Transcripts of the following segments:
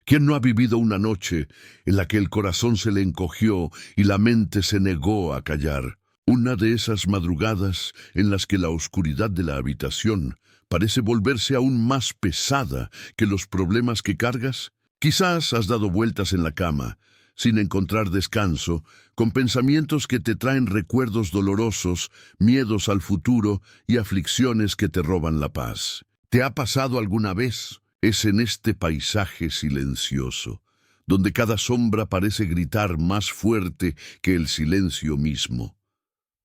¿Quién no ha vivido una noche en la que el corazón se le encogió y la mente se negó a callar? Una de esas madrugadas en las que la oscuridad de la habitación parece volverse aún más pesada que los problemas que cargas. Quizás has dado vueltas en la cama, sin encontrar descanso, con pensamientos que te traen recuerdos dolorosos, miedos al futuro y aflicciones que te roban la paz. ¿Te ha pasado alguna vez? Es en este paisaje silencioso, donde cada sombra parece gritar más fuerte que el silencio mismo,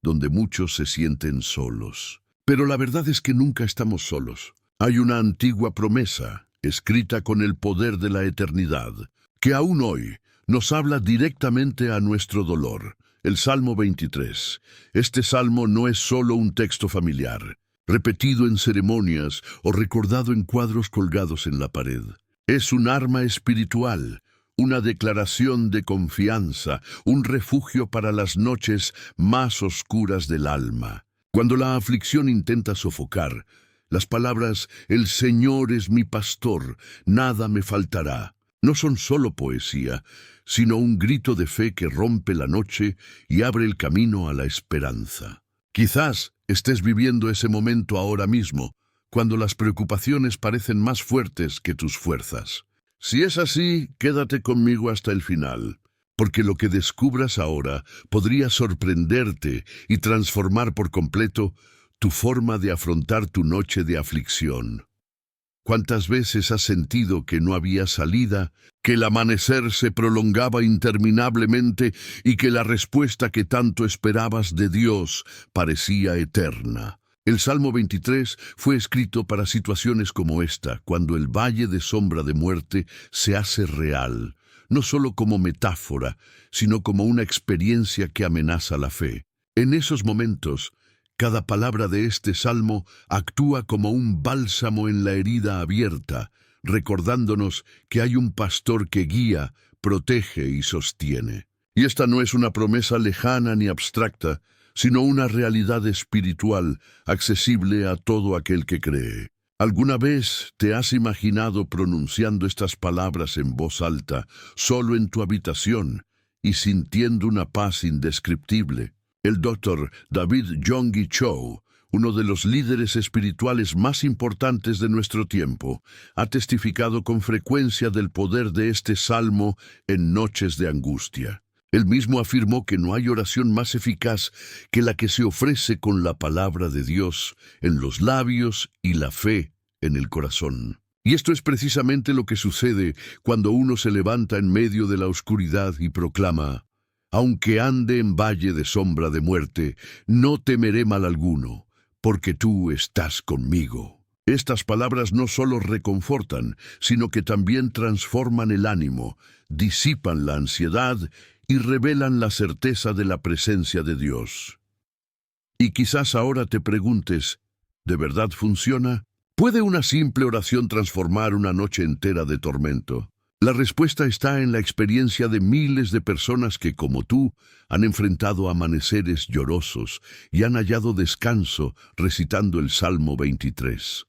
donde muchos se sienten solos. Pero la verdad es que nunca estamos solos. Hay una antigua promesa, escrita con el poder de la eternidad, que aún hoy nos habla directamente a nuestro dolor. El Salmo 23. Este salmo no es solo un texto familiar, repetido en ceremonias o recordado en cuadros colgados en la pared. Es un arma espiritual, una declaración de confianza, un refugio para las noches más oscuras del alma. Cuando la aflicción intenta sofocar, las palabras «El Señor es mi pastor, nada me faltará» no son solo poesía, sino un grito de fe que rompe la noche y abre el camino a la esperanza. Quizás estés viviendo ese momento ahora mismo, cuando las preocupaciones parecen más fuertes que tus fuerzas. Si es así, quédate conmigo hasta el final, porque lo que descubras ahora podría sorprenderte y transformar por completo tu forma de afrontar tu noche de aflicción. ¿Cuántas veces has sentido que no había salida, que el amanecer se prolongaba interminablemente y que la respuesta que tanto esperabas de Dios parecía eterna? El Salmo 23 fue escrito para situaciones como esta, cuando el valle de sombra de muerte se hace real, no solo como metáfora, sino como una experiencia que amenaza la fe. En esos momentos, cada palabra de este salmo actúa como un bálsamo en la herida abierta, recordándonos que hay un pastor que guía, protege y sostiene. Y esta no es una promesa lejana ni abstracta, sino una realidad espiritual, accesible a todo aquel que cree. ¿Alguna vez te has imaginado pronunciando estas palabras en voz alta, solo en tu habitación, y sintiendo una paz indescriptible? El Dr. David Yonggi Cho, uno de los líderes espirituales más importantes de nuestro tiempo, ha testificado con frecuencia del poder de este salmo en noches de angustia. Él mismo afirmó que no hay oración más eficaz que la que se ofrece con la palabra de Dios en los labios y la fe en el corazón. Y esto es precisamente lo que sucede cuando uno se levanta en medio de la oscuridad y proclama: «Aunque ande en valle de sombra de muerte, no temeré mal alguno, porque tú estás conmigo». Estas palabras no solo reconfortan, sino que también transforman el ánimo, disipan la ansiedad y revelan la certeza de la presencia de Dios. Y quizás ahora te preguntes, ¿de verdad funciona? ¿Puede una simple oración transformar una noche entera de tormento? La respuesta está en la experiencia de miles de personas que, como tú, han enfrentado amaneceres llorosos y han hallado descanso recitando el Salmo 23.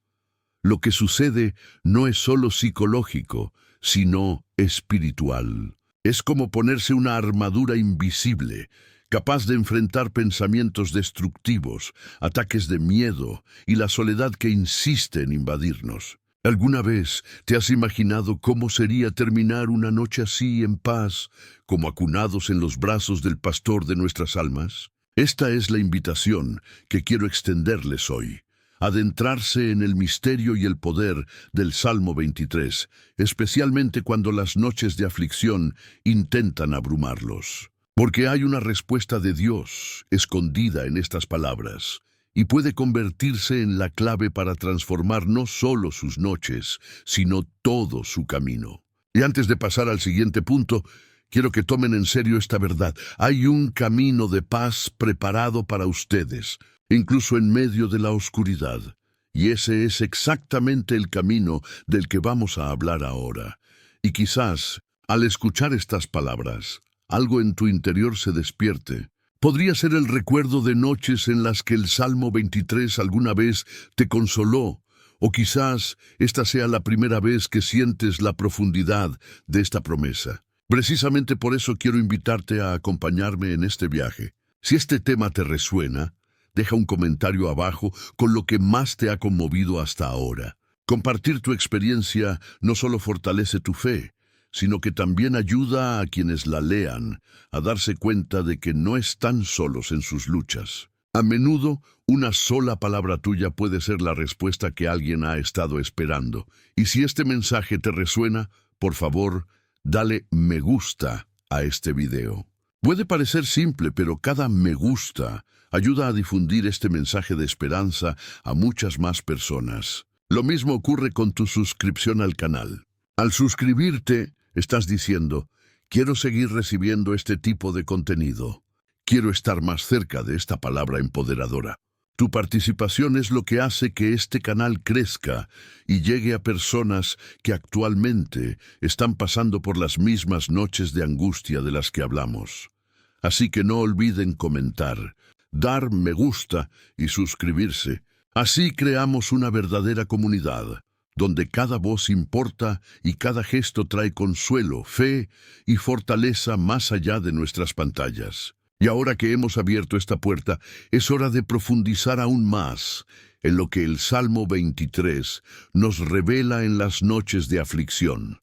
Lo que sucede no es solo psicológico, sino espiritual. Es como ponerse una armadura invisible, capaz de enfrentar pensamientos destructivos, ataques de miedo y la soledad que insiste en invadirnos. ¿Alguna vez te has imaginado cómo sería terminar una noche así en paz, como acunados en los brazos del pastor de nuestras almas? Esta es la invitación que quiero extenderles hoy: adentrarse en el misterio y el poder del Salmo 23, especialmente cuando las noches de aflicción intentan abrumarlos. Porque hay una respuesta de Dios escondida en estas palabras, y puede convertirse en la clave para transformar no solo sus noches, sino todo su camino. Y antes de pasar al siguiente punto, quiero que tomen en serio esta verdad. Hay un camino de paz preparado para ustedes, incluso en medio de la oscuridad. Y ese es exactamente el camino del que vamos a hablar ahora. Y quizás, al escuchar estas palabras, algo en tu interior se despierte. Podría ser el recuerdo de noches en las que el Salmo 23 alguna vez te consoló, O quizás esta sea la primera vez que sientes la profundidad de esta promesa. Precisamente por eso quiero invitarte a acompañarme en este viaje. Si este tema te resuena, deja un comentario abajo con lo que más te ha conmovido hasta ahora. Compartir tu experiencia no solo fortalece tu fe, sino que también ayuda a quienes la lean a darse cuenta de que no están solos en sus luchas. A menudo, una sola palabra tuya puede ser la respuesta que alguien ha estado esperando. Y si este mensaje te resuena, por favor, dale me gusta a este video. Puede parecer simple, pero cada me gusta ayuda a difundir este mensaje de esperanza a muchas más personas. Lo mismo ocurre con tu suscripción al canal. Al suscribirte, estás diciendo, quiero seguir recibiendo este tipo de contenido. Quiero estar más cerca de esta palabra empoderadora. Tu participación es lo que hace que este canal crezca y llegue a personas que actualmente están pasando por las mismas noches de angustia de las que hablamos. Así que no olviden comentar, dar me gusta y suscribirse. Así creamos una verdadera comunidad, donde cada voz importa y cada gesto trae consuelo, fe y fortaleza más allá de nuestras pantallas. Y ahora que hemos abierto esta puerta, es hora de profundizar aún más en lo que el Salmo 23 nos revela en las noches de aflicción.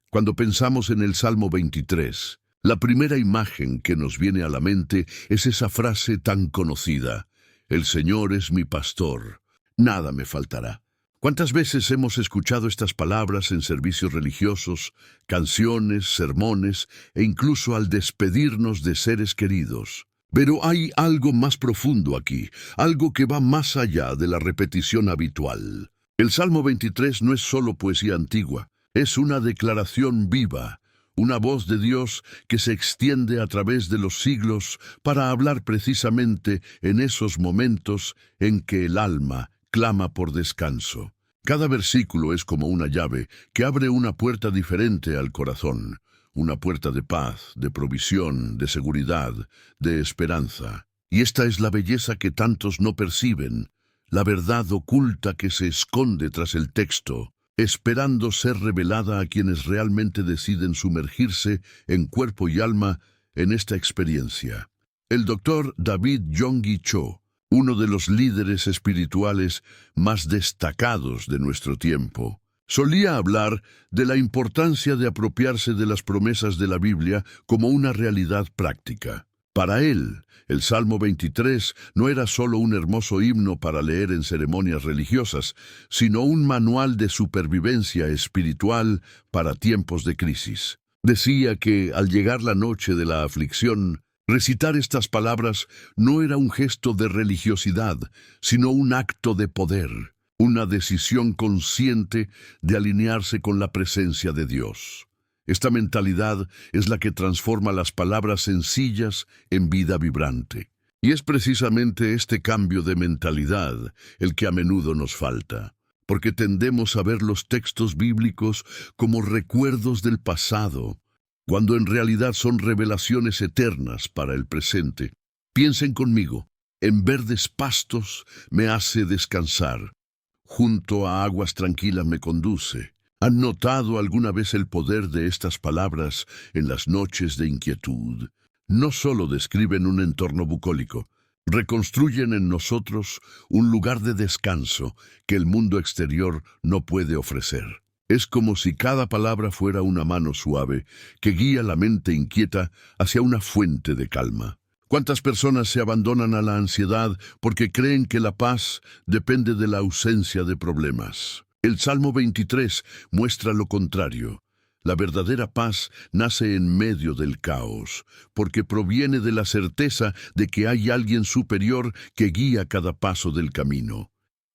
Cuando pensamos en el Salmo 23, la primera imagen que nos viene a la mente es esa frase tan conocida: «El Señor es mi pastor, nada me faltará». ¿Cuántas veces hemos escuchado estas palabras en servicios religiosos, canciones, sermones e incluso al despedirnos de seres queridos? Pero hay algo más profundo aquí, algo que va más allá de la repetición habitual. El Salmo 23 no es solo poesía antigua, es una declaración viva, una voz de Dios que se extiende a través de los siglos para hablar precisamente en esos momentos en que el alma clama por descanso. Cada versículo es como una llave que abre una puerta diferente al corazón, una puerta de paz, de provisión, de seguridad, de esperanza. Y esta es la belleza que tantos no perciben, la verdad oculta que se esconde tras el texto, esperando ser revelada a quienes realmente deciden sumergirse en cuerpo y alma en esta experiencia. El doctor David Yonggi Cho, uno de los líderes espirituales más destacados de nuestro tiempo, solía hablar de la importancia de apropiarse de las promesas de la Biblia como una realidad práctica. Para él, el Salmo 23 no era solo un hermoso himno para leer en ceremonias religiosas, sino un manual de supervivencia espiritual para tiempos de crisis. Decía que, al llegar la noche de la aflicción, recitar estas palabras no era un gesto de religiosidad, sino un acto de poder, una decisión consciente de alinearse con la presencia de Dios. Esta mentalidad es la que transforma las palabras sencillas en vida vibrante. Y es precisamente este cambio de mentalidad el que a menudo nos falta, porque tendemos a ver los textos bíblicos como recuerdos del pasado, cuando en realidad son revelaciones eternas para el presente. Piensen conmigo, en verdes pastos me hace descansar, junto a aguas tranquilas me conduce. ¿Han notado alguna vez el poder de estas palabras en las noches de inquietud? No solo describen un entorno bucólico, reconstruyen en nosotros un lugar de descanso que el mundo exterior no puede ofrecer. Es como si cada palabra fuera una mano suave que guía la mente inquieta hacia una fuente de calma. ¿Cuántas personas se abandonan a la ansiedad porque creen que la paz depende de la ausencia de problemas? El Salmo 23 muestra lo contrario. La verdadera paz nace en medio del caos, porque proviene de la certeza de que hay alguien superior que guía cada paso del camino.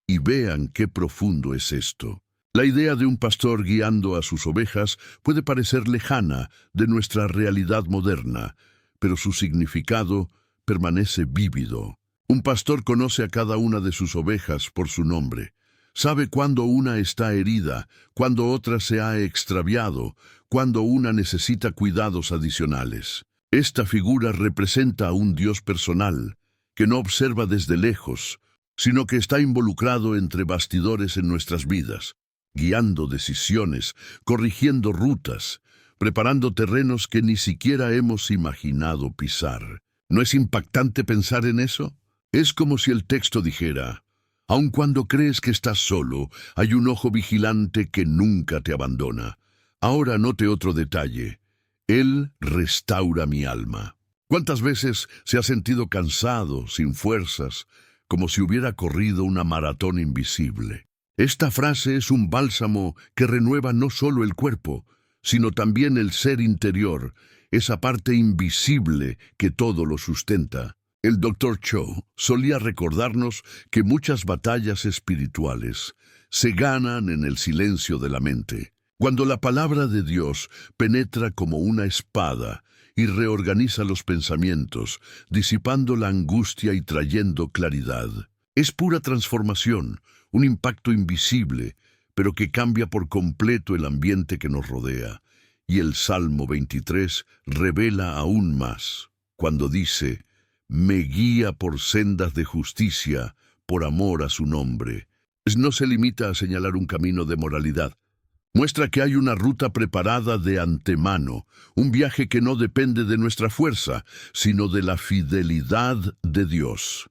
Y vean qué profundo es esto. La idea de un pastor guiando a sus ovejas puede parecer lejana de nuestra realidad moderna, pero su significado permanece vívido. Un pastor conoce a cada una de sus ovejas por su nombre. Sabe cuándo una está herida, cuándo otra se ha extraviado, cuándo una necesita cuidados adicionales. Esta figura representa a un Dios personal, que no observa desde lejos, sino que está involucrado entre bastidores en nuestras vidas, guiando decisiones, corrigiendo rutas, preparando terrenos que ni siquiera hemos imaginado pisar. ¿No es impactante pensar en eso? Es como si el texto dijera: aun cuando crees que estás solo, hay un ojo vigilante que nunca te abandona. Ahora note otro detalle: Él restaura mi alma. ¿Cuántas veces se ha sentido cansado, sin fuerzas, como si hubiera corrido una maratón invisible? Esta frase es un bálsamo que renueva no solo el cuerpo, sino también el ser interior, esa parte invisible que todo lo sustenta. El Dr. Cho solía recordarnos que muchas batallas espirituales se ganan en el silencio de la mente. Cuando la palabra de Dios penetra como una espada y reorganiza los pensamientos, disipando la angustia y trayendo claridad. Es pura transformación, un impacto invisible, pero que cambia por completo el ambiente que nos rodea. Y el Salmo 23 revela aún más, cuando dice: me guía por sendas de justicia, por amor a su nombre. No se limita a señalar un camino de moralidad. Muestra que hay una ruta preparada de antemano, un viaje que no depende de nuestra fuerza, sino de la fidelidad de Dios.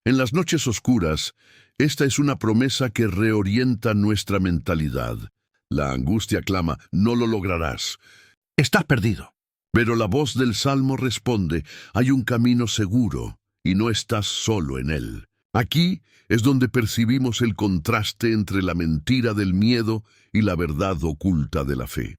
En las noches oscuras, esta es una promesa que reorienta nuestra mentalidad. La angustia clama: no lo lograrás. Estás perdido. Pero la voz del Salmo responde: hay un camino seguro y no estás solo en él. Aquí es donde percibimos el contraste entre la mentira del miedo y la verdad oculta de la fe.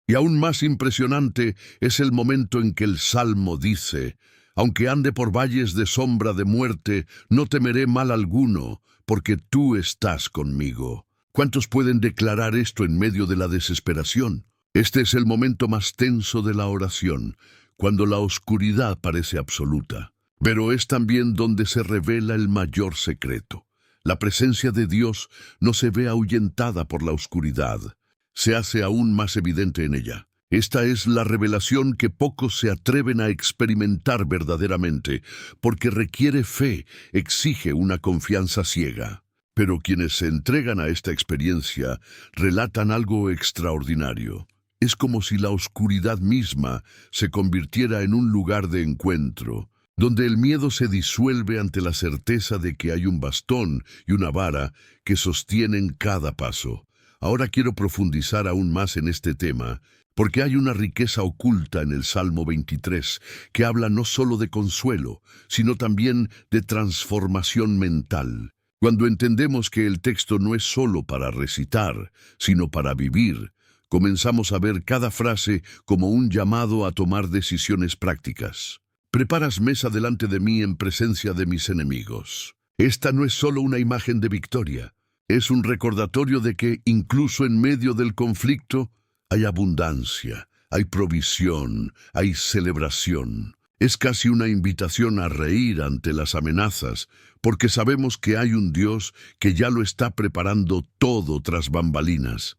Y aún más impresionante es el momento en que el Salmo dice: aunque ande por valles de sombra de muerte, no temeré mal alguno, porque tú estás conmigo. ¿Cuántos pueden declarar esto en medio de la desesperación? Este es el momento más tenso de la oración, cuando la oscuridad parece absoluta. Pero es también donde se revela el mayor secreto. La presencia de Dios no se ve ahuyentada por la oscuridad, se hace aún más evidente en ella. Esta es la revelación que pocos se atreven a experimentar verdaderamente, porque requiere fe, exige una confianza ciega. Pero quienes se entregan a esta experiencia relatan algo extraordinario. Es como si la oscuridad misma se convirtiera en un lugar de encuentro, donde el miedo se disuelve ante la certeza de que hay un bastón y una vara que sostienen cada paso. Ahora quiero profundizar aún más en este tema, porque hay una riqueza oculta en el Salmo 23, que habla no solo de consuelo, sino también de transformación mental. Cuando entendemos que el texto no es solo para recitar, sino para vivir, comenzamos a ver cada frase como un llamado a tomar decisiones prácticas. Preparas mesa delante de mí en presencia de mis enemigos. Esta no es solo una imagen de victoria, es un recordatorio de que incluso en medio del conflicto hay abundancia, hay provisión, hay celebración. Es casi una invitación a reír ante las amenazas, porque sabemos que hay un Dios que ya lo está preparando todo tras bambalinas.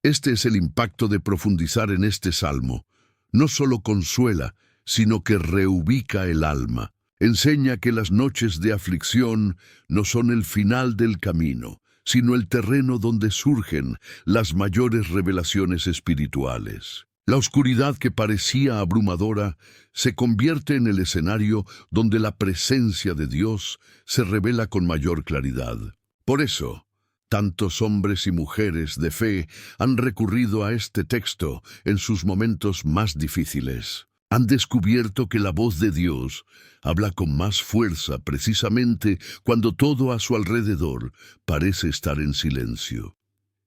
Este es el impacto de profundizar en este salmo. No solo consuela, sino que reubica el alma. Enseña que las noches de aflicción no son el final del camino, sino el terreno donde surgen las mayores revelaciones espirituales. La oscuridad que parecía abrumadora se convierte en el escenario donde la presencia de Dios se revela con mayor claridad. Por eso, tantos hombres y mujeres de fe han recurrido a este texto en sus momentos más difíciles. Han descubierto que la voz de Dios habla con más fuerza precisamente cuando todo a su alrededor parece estar en silencio.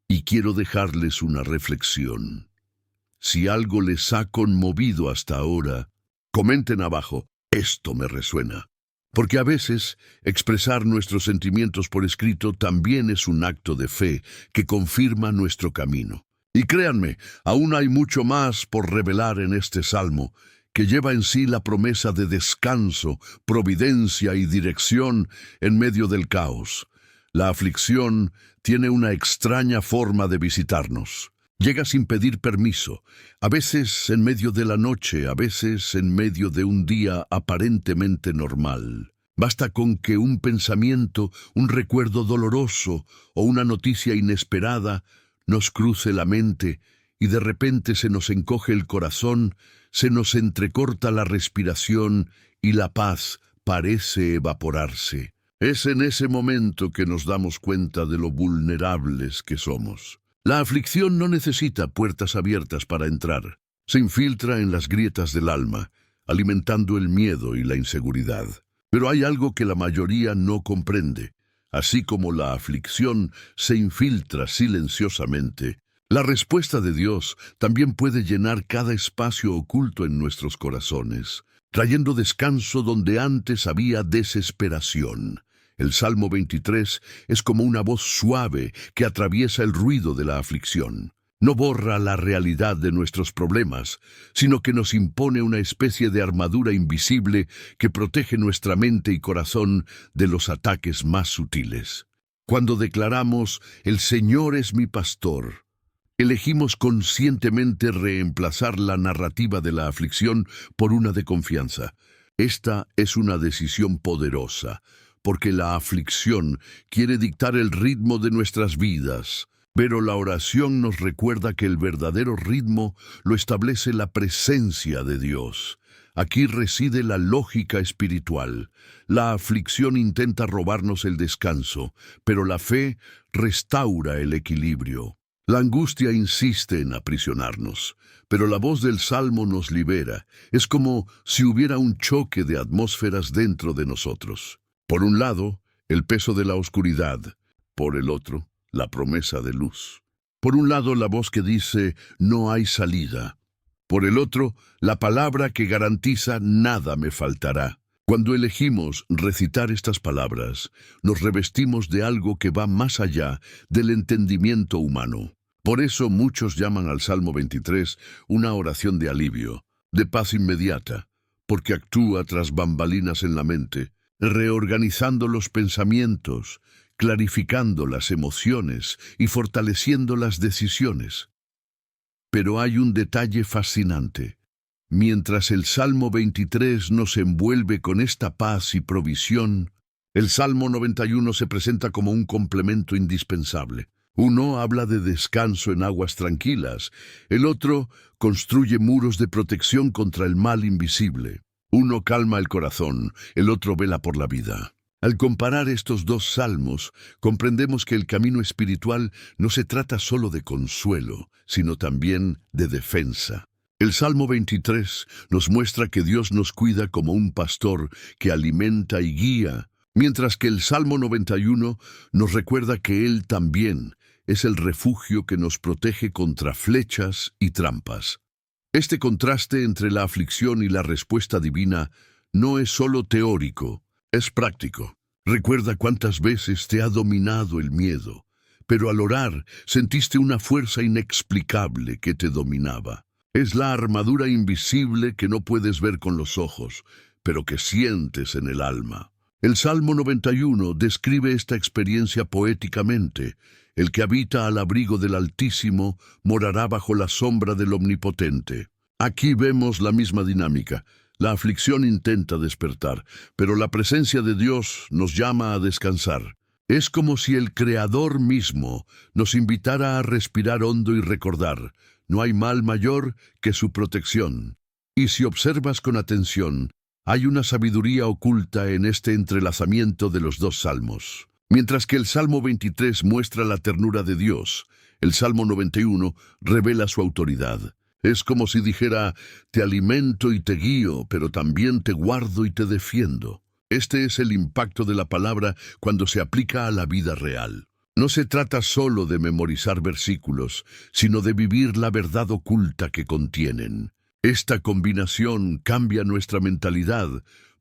Y quiero dejarles una reflexión. Si algo les ha conmovido hasta ahora, comenten abajo: esto me resuena. Porque a veces expresar nuestros sentimientos por escrito también es un acto de fe que confirma nuestro camino. Y créanme, aún hay mucho más por revelar en este salmo, que lleva en sí la promesa de descanso, providencia y dirección en medio del caos. La aflicción tiene una extraña forma de visitarnos. Llega sin pedir permiso, a veces en medio de la noche, a veces en medio de un día aparentemente normal. Basta con que un pensamiento, un recuerdo doloroso o una noticia inesperada nos cruce la mente y de repente se nos encoge el corazón, se nos entrecorta la respiración y la paz parece evaporarse. Es en ese momento que nos damos cuenta de lo vulnerables que somos. La aflicción no necesita puertas abiertas para entrar. Se infiltra en las grietas del alma, alimentando el miedo y la inseguridad. Pero hay algo que la mayoría no comprende. Así como la aflicción se infiltra silenciosamente, la respuesta de Dios también puede llenar cada espacio oculto en nuestros corazones, trayendo descanso donde antes había desesperación. El Salmo 23 es como una voz suave que atraviesa el ruido de la aflicción. No borra la realidad de nuestros problemas, sino que nos impone una especie de armadura invisible que protege nuestra mente y corazón de los ataques más sutiles. Cuando declaramos, "El Señor es mi pastor", elegimos conscientemente reemplazar la narrativa de la aflicción por una de confianza. Esta es una decisión poderosa, porque la aflicción quiere dictar el ritmo de nuestras vidas. Pero la oración nos recuerda que el verdadero ritmo lo establece la presencia de Dios. Aquí reside la lógica espiritual. La aflicción intenta robarnos el descanso, pero la fe restaura el equilibrio. La angustia insiste en aprisionarnos, pero la voz del Salmo nos libera. Es como si hubiera un choque de atmósferas dentro de nosotros. Por un lado, el peso de la oscuridad. Por el otro, la promesa de luz. Por un lado, la voz que dice, "no hay salida". Por el otro, la palabra que garantiza, "nada me faltará". Cuando elegimos recitar estas palabras, nos revestimos de algo que va más allá del entendimiento humano. Por eso muchos llaman al Salmo 23 una oración de alivio, de paz inmediata, porque actúa tras bambalinas en la mente, reorganizando los pensamientos, clarificando las emociones y fortaleciendo las decisiones. Pero hay un detalle fascinante. Mientras el Salmo 23 nos envuelve con esta paz y provisión, el Salmo 91 se presenta como un complemento indispensable. Uno habla de descanso en aguas tranquilas, el otro construye muros de protección contra el mal invisible. Uno calma el corazón, el otro vela por la vida. Al comparar estos dos salmos, comprendemos que el camino espiritual no se trata solo de consuelo, sino también de defensa. El Salmo 23 nos muestra que Dios nos cuida como un pastor que alimenta y guía, mientras que el Salmo 91 nos recuerda que Él también es el refugio que nos protege contra flechas y trampas. Este contraste entre la aflicción y la respuesta divina no es solo teórico, es práctico. Recuerda cuántas veces te ha dominado el miedo, pero al orar sentiste una fuerza inexplicable que te dominaba. Es la armadura invisible que no puedes ver con los ojos, pero que sientes en el alma. El Salmo 91 describe esta experiencia poéticamente. El que habita al abrigo del Altísimo morará bajo la sombra del Omnipotente. Aquí vemos la misma dinámica. La aflicción intenta despertar, pero la presencia de Dios nos llama a descansar. Es como si el Creador mismo nos invitara a respirar hondo y recordar, no hay mal mayor que su protección. Y si observas con atención, hay una sabiduría oculta en este entrelazamiento de los dos salmos. Mientras que el Salmo 23 muestra la ternura de Dios, el Salmo 91 revela su autoridad. Es como si dijera, te alimento y te guío, pero también te guardo y te defiendo. Este es el impacto de la palabra cuando se aplica a la vida real. No se trata solo de memorizar versículos, sino de vivir la verdad oculta que contienen. Esta combinación cambia nuestra mentalidad,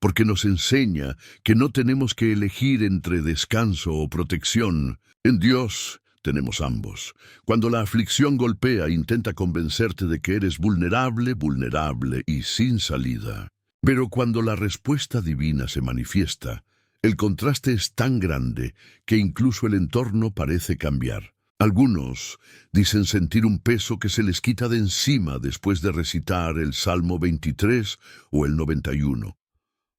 porque nos enseña que no tenemos que elegir entre descanso o protección. En Dios tenemos ambos. Cuando la aflicción golpea, intenta convencerte de que eres vulnerable y sin salida. Pero cuando la respuesta divina se manifiesta, el contraste es tan grande que incluso el entorno parece cambiar. Algunos dicen sentir un peso que se les quita de encima después de recitar el Salmo 23 o el 91.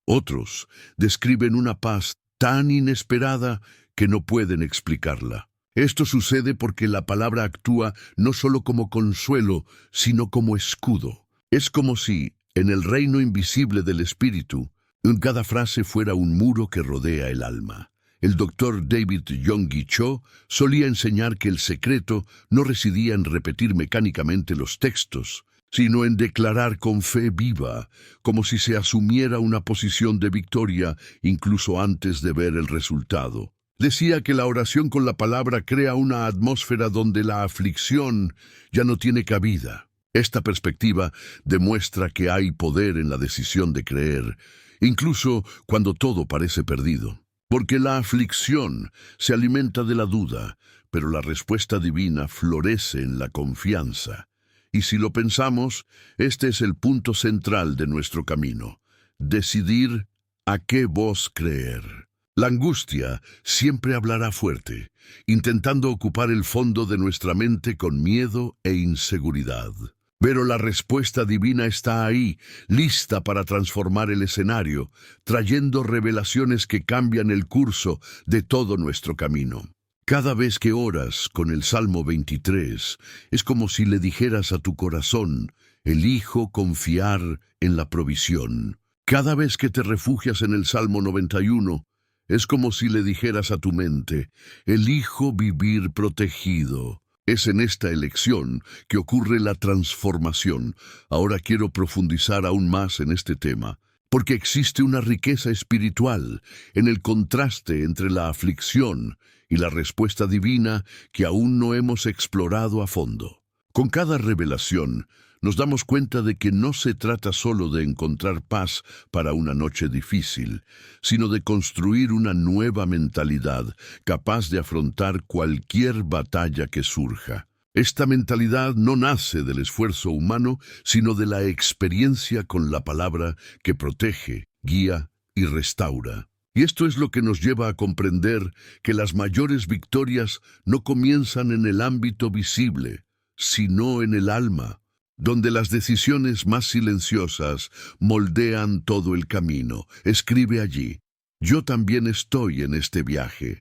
Otros describen una paz tan inesperada que no pueden explicarla. Esto sucede porque la palabra actúa no solo como consuelo, sino como escudo. Es como si, en el reino invisible del espíritu, en cada frase fuera un muro que rodea el alma. El doctor David Yonggi Cho solía enseñar que el secreto no residía en repetir mecánicamente los textos, sino en declarar con fe viva, como si se asumiera una posición de victoria incluso antes de ver el resultado. Decía que la oración con la palabra crea una atmósfera donde la aflicción ya no tiene cabida. Esta perspectiva demuestra que hay poder en la decisión de creer, incluso cuando todo parece perdido. Porque la aflicción se alimenta de la duda, pero la respuesta divina florece en la confianza. Y si lo pensamos, este es el punto central de nuestro camino: decidir a qué voz creer. La angustia siempre hablará fuerte, intentando ocupar el fondo de nuestra mente con miedo e inseguridad. Pero la respuesta divina está ahí, lista para transformar el escenario, trayendo revelaciones que cambian el curso de todo nuestro camino. Cada vez que oras con el Salmo 23, es como si le dijeras a tu corazón: elijo confiar en la provisión. Cada vez que te refugias en el Salmo 91, es como si le dijeras a tu mente: elijo vivir protegido. Es en esta elección que ocurre la transformación. Ahora quiero profundizar aún más en este tema, porque existe una riqueza espiritual en el contraste entre la aflicción y la respuesta divina que aún no hemos explorado a fondo. Con cada revelación, nos damos cuenta de que no se trata solo de encontrar paz para una noche difícil, sino de construir una nueva mentalidad capaz de afrontar cualquier batalla que surja. Esta mentalidad no nace del esfuerzo humano, sino de la experiencia con la palabra que protege, guía y restaura. Y esto es lo que nos lleva a comprender que las mayores victorias no comienzan en el ámbito visible, sino en el alma, donde las decisiones más silenciosas moldean todo el camino. Escribe allí: yo también estoy en este viaje.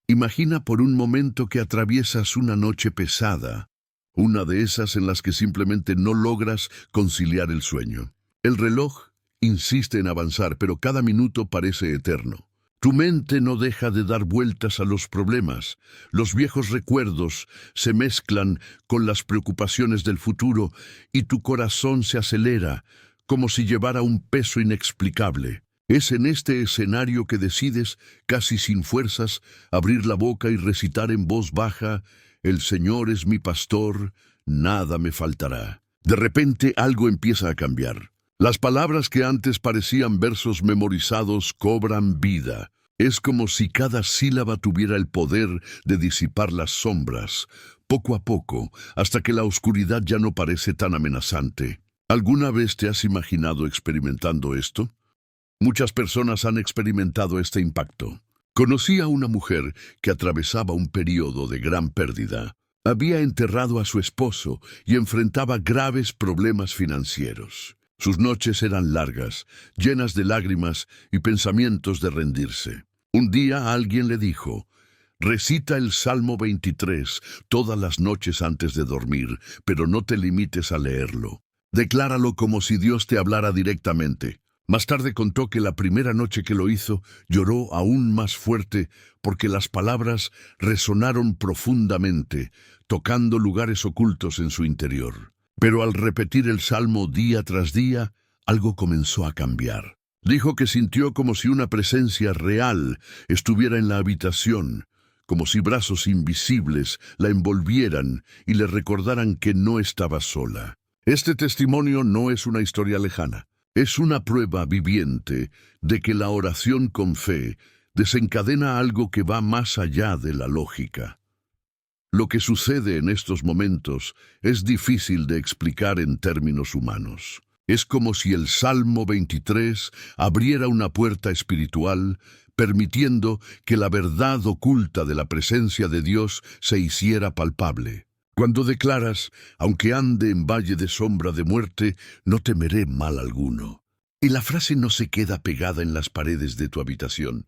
Imagina por un momento que atraviesas una noche pesada, una de esas en las que simplemente no logras conciliar el sueño. El reloj insiste en avanzar, pero cada minuto parece eterno. Tu mente no deja de dar vueltas a los problemas. Los viejos recuerdos se mezclan con las preocupaciones del futuro y tu corazón se acelera, como si llevara un peso inexplicable. Es en este escenario que decides, casi sin fuerzas, abrir la boca y recitar en voz baja: el Señor es mi pastor, nada me faltará. De repente algo empieza a cambiar. Las palabras que antes parecían versos memorizados cobran vida. Es como si cada sílaba tuviera el poder de disipar las sombras, poco a poco, hasta que la oscuridad ya no parece tan amenazante. ¿Alguna vez te has imaginado experimentando esto? Muchas personas han experimentado este impacto. Conocí a una mujer que atravesaba un periodo de gran pérdida. Había enterrado a su esposo y enfrentaba graves problemas financieros. Sus noches eran largas, llenas de lágrimas y pensamientos de rendirse. Un día alguien le dijo: recita el Salmo 23 todas las noches antes de dormir, pero no te limites a leerlo. Decláralo como si Dios te hablara directamente. Más tarde contó que la primera noche que lo hizo, lloró aún más fuerte porque las palabras resonaron profundamente, tocando lugares ocultos en su interior. Pero al repetir el Salmo día tras día, algo comenzó a cambiar. Dijo que sintió como si una presencia real estuviera en la habitación, como si brazos invisibles la envolvieran y le recordaran que no estaba sola. Este testimonio no es una historia lejana. Es una prueba viviente de que la oración con fe desencadena algo que va más allá de la lógica. Lo que sucede en estos momentos es difícil de explicar en términos humanos. Es como si el Salmo 23 abriera una puerta espiritual, permitiendo que la verdad oculta de la presencia de Dios se hiciera palpable. Cuando declaras: aunque ande en valle de sombra de muerte, no temeré mal alguno. Y la frase no se queda pegada en las paredes de tu habitación.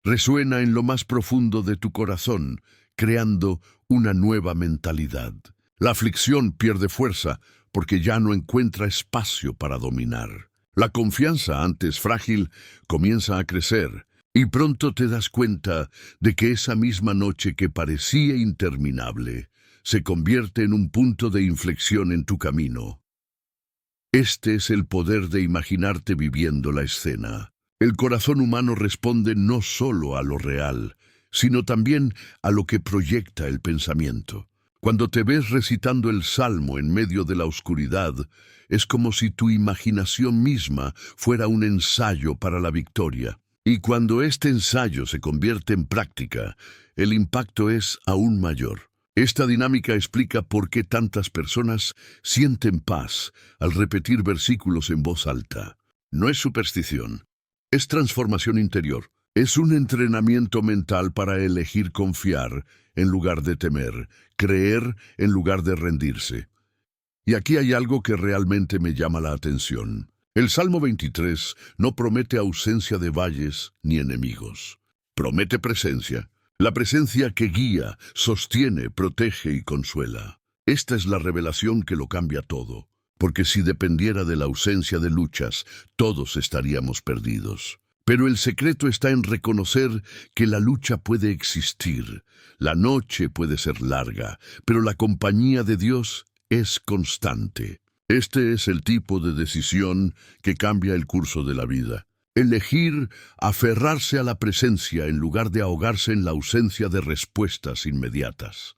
Resuena en lo más profundo de tu corazón, creando una nueva mentalidad. La aflicción pierde fuerza porque ya no encuentra espacio para dominar. La confianza, antes frágil, comienza a crecer, y pronto te das cuenta de que esa misma noche que parecía interminable se convierte en un punto de inflexión en tu camino. Este es el poder de imaginarte viviendo la escena. El corazón humano responde no solo a lo real, sino también a lo que proyecta el pensamiento. Cuando te ves recitando el Salmo en medio de la oscuridad, es como si tu imaginación misma fuera un ensayo para la victoria. Y cuando este ensayo se convierte en práctica, el impacto es aún mayor. Esta dinámica explica por qué tantas personas sienten paz al repetir versículos en voz alta. No es superstición, es transformación interior. Es un entrenamiento mental para elegir confiar en lugar de temer, creer en lugar de rendirse. Y aquí hay algo que realmente me llama la atención. El Salmo 23 no promete ausencia de valles ni enemigos. Promete presencia. La presencia que guía, sostiene, protege y consuela. Esta es la revelación que lo cambia todo. Porque si dependiera de la ausencia de luchas, todos estaríamos perdidos. Pero el secreto está en reconocer que la lucha puede existir. La noche puede ser larga, pero la compañía de Dios es constante. Este es el tipo de decisión que cambia el curso de la vida. Elegir aferrarse a la presencia en lugar de ahogarse en la ausencia de respuestas inmediatas.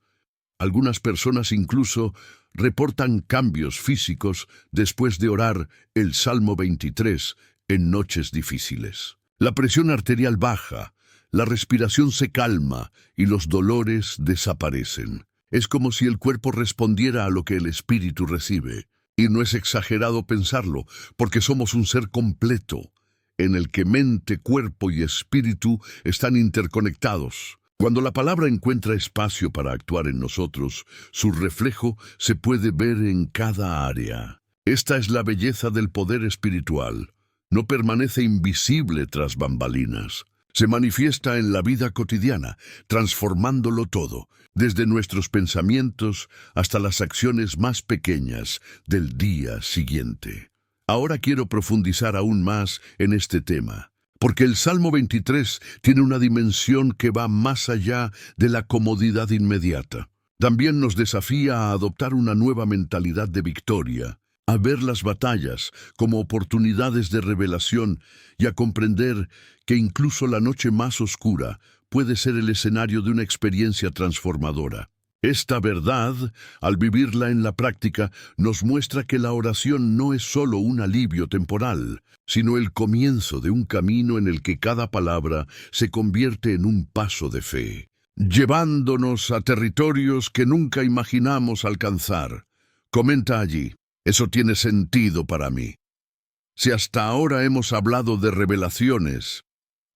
Algunas personas incluso reportan cambios físicos después de orar el Salmo 23 en noches difíciles. La presión arterial baja, la respiración se calma y los dolores desaparecen. Es como si el cuerpo respondiera a lo que el espíritu recibe. Y no es exagerado pensarlo, porque somos un ser completo, en el que mente, cuerpo y espíritu están interconectados. Cuando la palabra encuentra espacio para actuar en nosotros, su reflejo se puede ver en cada área. Esta es la belleza del poder espiritual. No permanece invisible tras bambalinas. Se manifiesta en la vida cotidiana, transformándolo todo, desde nuestros pensamientos hasta las acciones más pequeñas del día siguiente. Ahora quiero profundizar aún más en este tema, porque el Salmo 23 tiene una dimensión que va más allá de la comodidad inmediata. También nos desafía a adoptar una nueva mentalidad de victoria, a ver las batallas como oportunidades de revelación y a comprender que incluso la noche más oscura puede ser el escenario de una experiencia transformadora. Esta verdad, al vivirla en la práctica, nos muestra que la oración no es solo un alivio temporal, sino el comienzo de un camino en el que cada palabra se convierte en un paso de fe, llevándonos a territorios que nunca imaginamos alcanzar. Comenta allí. Eso tiene sentido para mí. Si hasta ahora hemos hablado de revelaciones,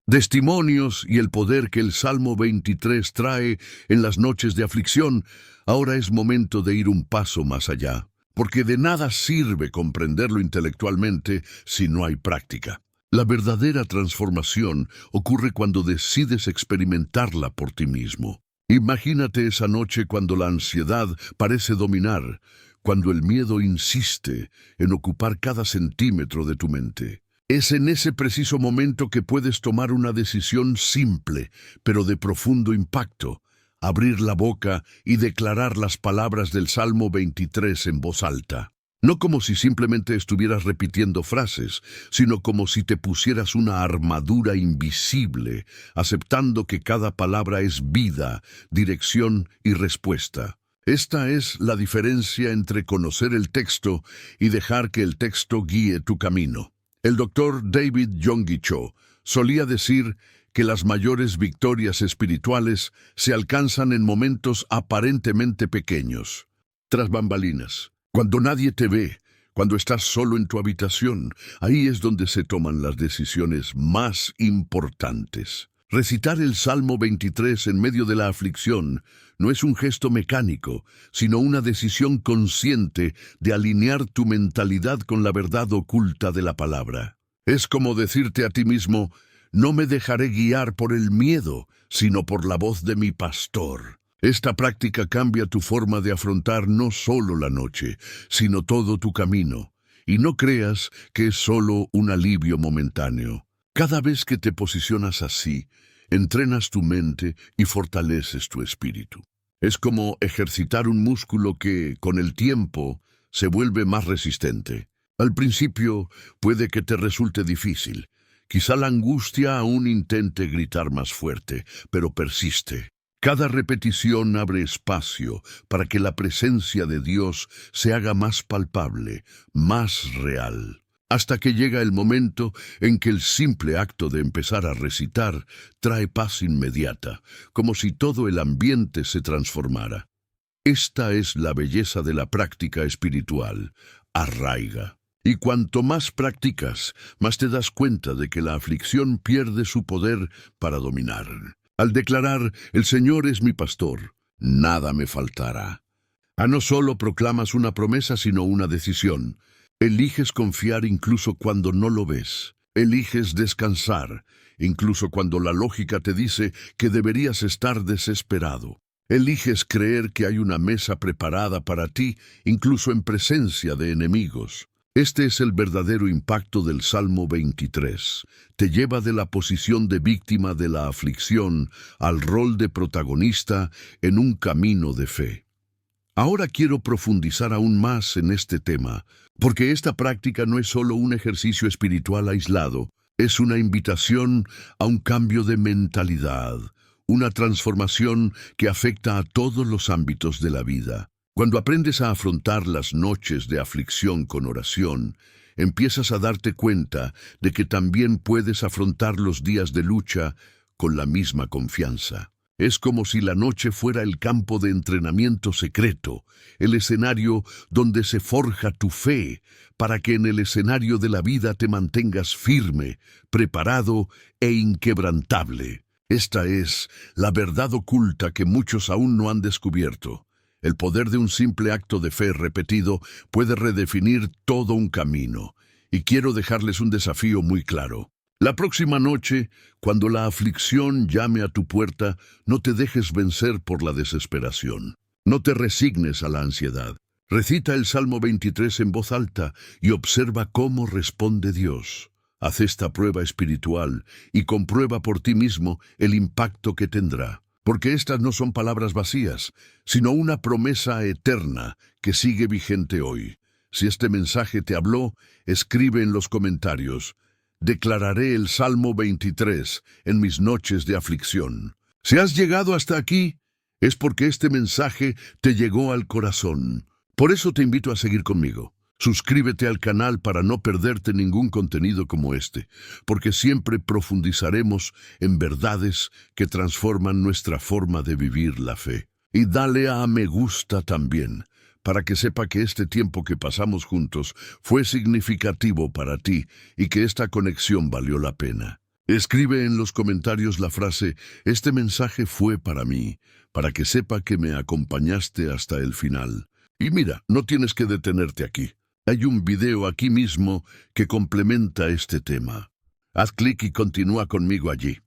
testimonios y el poder que el Salmo 23 trae en las noches de aflicción, ahora es momento de ir un paso más allá, porque de nada sirve comprenderlo intelectualmente si no hay práctica. La verdadera transformación ocurre cuando decides experimentarla por ti mismo. Imagínate esa noche cuando la ansiedad parece dominar, cuando el miedo insiste en ocupar cada centímetro de tu mente. Es en ese preciso momento que puedes tomar una decisión simple, pero de profundo impacto, abrir la boca y declarar las palabras del Salmo 23 en voz alta. No como si simplemente estuvieras repitiendo frases, sino como si te pusieras una armadura invisible, aceptando que cada palabra es vida, dirección y respuesta. Esta es la diferencia entre conocer el texto y dejar que el texto guíe tu camino. El doctor David Yonggi Cho solía decir que las mayores victorias espirituales se alcanzan en momentos aparentemente pequeños, tras bambalinas. Cuando nadie te ve, cuando estás solo en tu habitación, ahí es donde se toman las decisiones más importantes. Recitar el Salmo 23 en medio de la aflicción no es un gesto mecánico, sino una decisión consciente de alinear tu mentalidad con la verdad oculta de la palabra. Es como decirte a ti mismo, no me dejaré guiar por el miedo, sino por la voz de mi pastor. Esta práctica cambia tu forma de afrontar no solo la noche, sino todo tu camino. Y no creas que es solo un alivio momentáneo. Cada vez que te posicionas así, entrenas tu mente y fortaleces tu espíritu. Es como ejercitar un músculo que, con el tiempo, se vuelve más resistente. Al principio puede que te resulte difícil. Quizá la angustia aún intente gritar más fuerte, pero persiste. Cada repetición abre espacio para que la presencia de Dios se haga más palpable, más real. Hasta que llega el momento en que el simple acto de empezar a recitar trae paz inmediata, como si todo el ambiente se transformara. Esta es la belleza de la práctica espiritual. Arraiga. Y cuanto más practicas, más te das cuenta de que la aflicción pierde su poder para dominar. Al declarar, el Señor es mi pastor, nada me faltará. No solo proclamas una promesa, sino una decisión. Eliges confiar incluso cuando no lo ves. Eliges descansar, incluso cuando la lógica te dice que deberías estar desesperado. Eliges creer que hay una mesa preparada para ti, incluso en presencia de enemigos. Este es el verdadero impacto del Salmo 23. Te lleva de la posición de víctima de la aflicción al rol de protagonista en un camino de fe. Ahora quiero profundizar aún más en este tema, porque esta práctica no es solo un ejercicio espiritual aislado, es una invitación a un cambio de mentalidad, una transformación que afecta a todos los ámbitos de la vida. Cuando aprendes a afrontar las noches de aflicción con oración, empiezas a darte cuenta de que también puedes afrontar los días de lucha con la misma confianza. Es como si la noche fuera el campo de entrenamiento secreto, el escenario donde se forja tu fe, para que en el escenario de la vida te mantengas firme, preparado e inquebrantable. Esta es la verdad oculta que muchos aún no han descubierto. El poder de un simple acto de fe repetido puede redefinir todo un camino. Y quiero dejarles un desafío muy claro. La próxima noche, cuando la aflicción llame a tu puerta, no te dejes vencer por la desesperación. No te resignes a la ansiedad. Recita el Salmo 23 en voz alta y observa cómo responde Dios. Haz esta prueba espiritual y comprueba por ti mismo el impacto que tendrá. Porque estas no son palabras vacías, sino una promesa eterna que sigue vigente hoy. Si este mensaje te habló, escribe en los comentarios: declararé el Salmo 23 en mis noches de aflicción. Si has llegado hasta aquí, es porque este mensaje te llegó al corazón. Por eso te invito a seguir conmigo. Suscríbete al canal para no perderte ningún contenido como este, porque siempre profundizaremos en verdades que transforman nuestra forma de vivir la fe. Y dale a me gusta también, para que sepa que este tiempo que pasamos juntos fue significativo para ti y que esta conexión valió la pena. Escribe en los comentarios la frase, este mensaje fue para mí, para que sepa que me acompañaste hasta el final. Y mira, no tienes que detenerte aquí. Hay un video aquí mismo que complementa este tema. Haz clic y continúa conmigo allí.